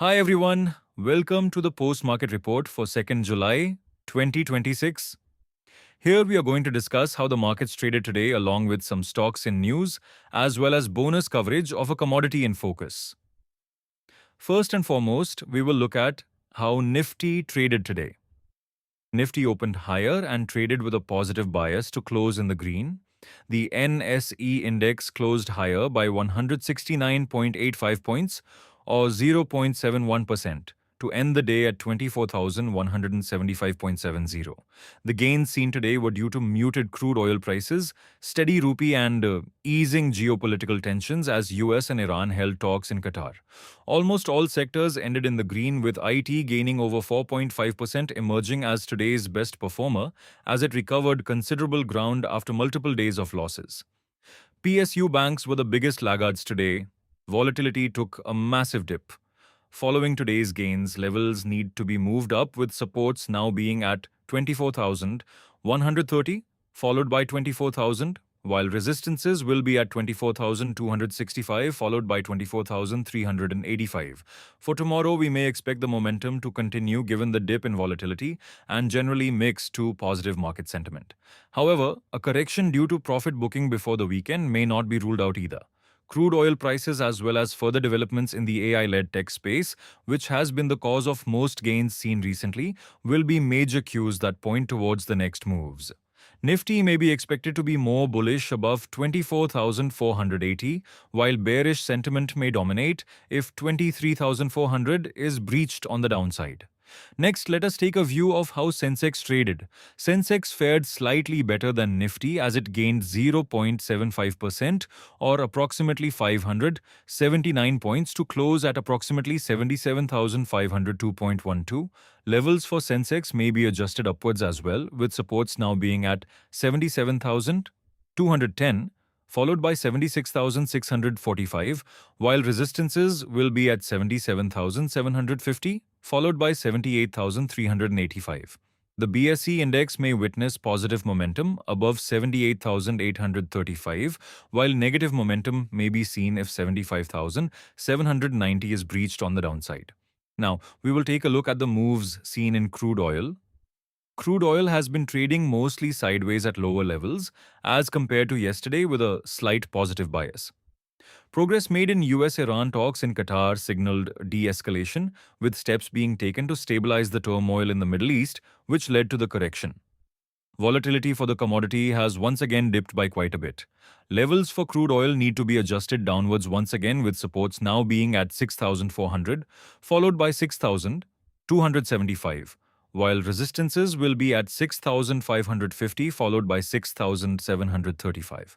Hi everyone, welcome to the post-market report for 2nd July 2026. Here we are going to discuss how the markets traded today along with some stocks in news as well as bonus coverage of a commodity in focus. First and foremost, we will look at how Nifty traded today. Nifty opened higher and traded with a positive bias to close in the green. The NSE index closed higher by 169.85 points or 0.71% to end the day at 24,175.70. The gains seen today were due to muted crude oil prices, steady rupee and easing geopolitical tensions as US and Iran held talks in Qatar. Almost all sectors ended in the green, with IT gaining over 4.5%, emerging as today's best performer as it recovered considerable ground after multiple days of losses. PSU banks were the biggest laggards today. Volatility took a massive dip. Following today's gains, levels need to be moved up, with supports now being at 24,130, followed by 24,000, while resistances will be at 24,265, followed by 24,385. For tomorrow, we may expect the momentum to continue given the dip in volatility and generally mixed to positive market sentiment. However, a correction due to profit booking before the weekend may not be ruled out either. Crude oil prices as well as further developments in the AI-led tech space, which has been the cause of most gains seen recently, will be major cues that point towards the next moves. Nifty may be expected to be more bullish above 24,480, while bearish sentiment may dominate if 23,400 is breached on the downside. Next, let us take a view of how Sensex traded. Sensex fared slightly better than Nifty as it gained 0.75% or approximately 579 points to close at approximately 77,502.12. Levels for Sensex may be adjusted upwards as well, with supports now being at 77,210, followed by 76,645, while resistances will be at 77,750, followed by 78,385. The BSE index may witness positive momentum above 78,835, while negative momentum may be seen if 75,790 is breached on the downside. Now, we will take a look at the moves seen in crude oil. Crude oil has been trading mostly sideways at lower levels as compared to yesterday, with a slight positive bias. Progress made in US-Iran talks in Qatar signaled de-escalation, with steps being taken to stabilize the turmoil in the Middle East, which led to the correction. Volatility for the commodity has once again dipped by quite a bit. Levels for crude oil need to be adjusted downwards once again, with supports now being at 6,400, followed by 6,275, while resistances will be at 6,550, followed by 6,735.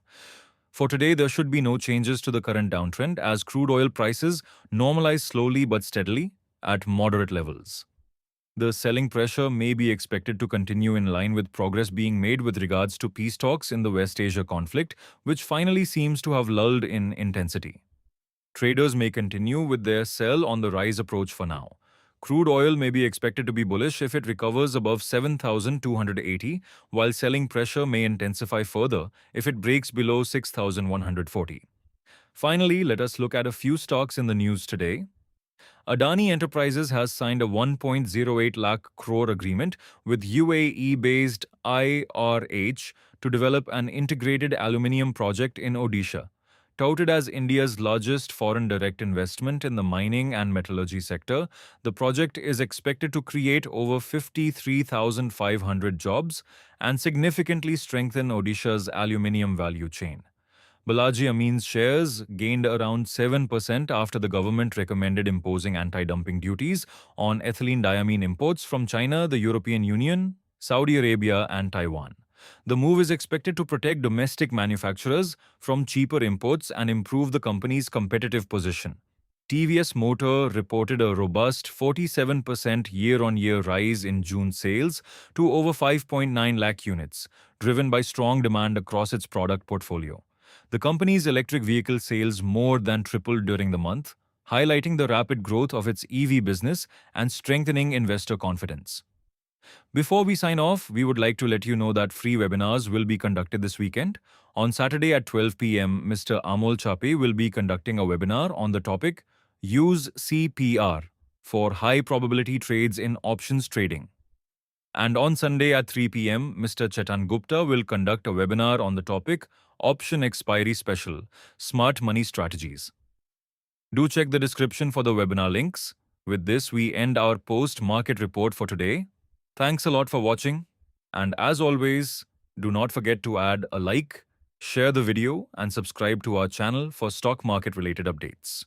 For today, there should be no changes to the current downtrend as crude oil prices normalize slowly but steadily at moderate levels. The selling pressure may be expected to continue in line with progress being made with regards to peace talks in the West Asia conflict, which finally seems to have lulled in intensity. Traders may continue with their sell on the rise approach for now. Crude oil may be expected to be bullish if it recovers above 7,280, while selling pressure may intensify further if it breaks below 6,140. Finally, let us look at a few stocks in the news today. Adani Enterprises has signed a 1.08 lakh crore agreement with UAE-based IRH to develop an integrated aluminium project in Odisha. Touted as India's largest foreign direct investment in the mining and metallurgy sector, the project is expected to create over 53,500 jobs and significantly strengthen Odisha's aluminium value chain. Balaji Amines shares gained around 7% after the government recommended imposing anti-dumping duties on ethylene diamine imports from China, the European Union, Saudi Arabia, and Taiwan. The move is expected to protect domestic manufacturers from cheaper imports and improve the company's competitive position. TVS Motor reported a robust 47% year-on-year rise in June sales to over 5.9 lakh units, driven by strong demand across its product portfolio. The company's electric vehicle sales more than tripled during the month, highlighting the rapid growth of its EV business and strengthening investor confidence. Before we sign off, we would like to let you know that free webinars will be conducted this weekend. On Saturday at 12 p.m., Mr. Amol Chape will be conducting a webinar on the topic Use CPR, for high probability trades in options trading. And on Sunday at 3 p.m., Mr. Chetan Gupta will conduct a webinar on the topic Option Expiry Special Smart Money Strategies. Do check the description for the webinar links. With this, we end our post-market report for today. Thanks a lot for watching. And as always, do not forget to add a like, share the video, and subscribe to our channel for stock market related updates.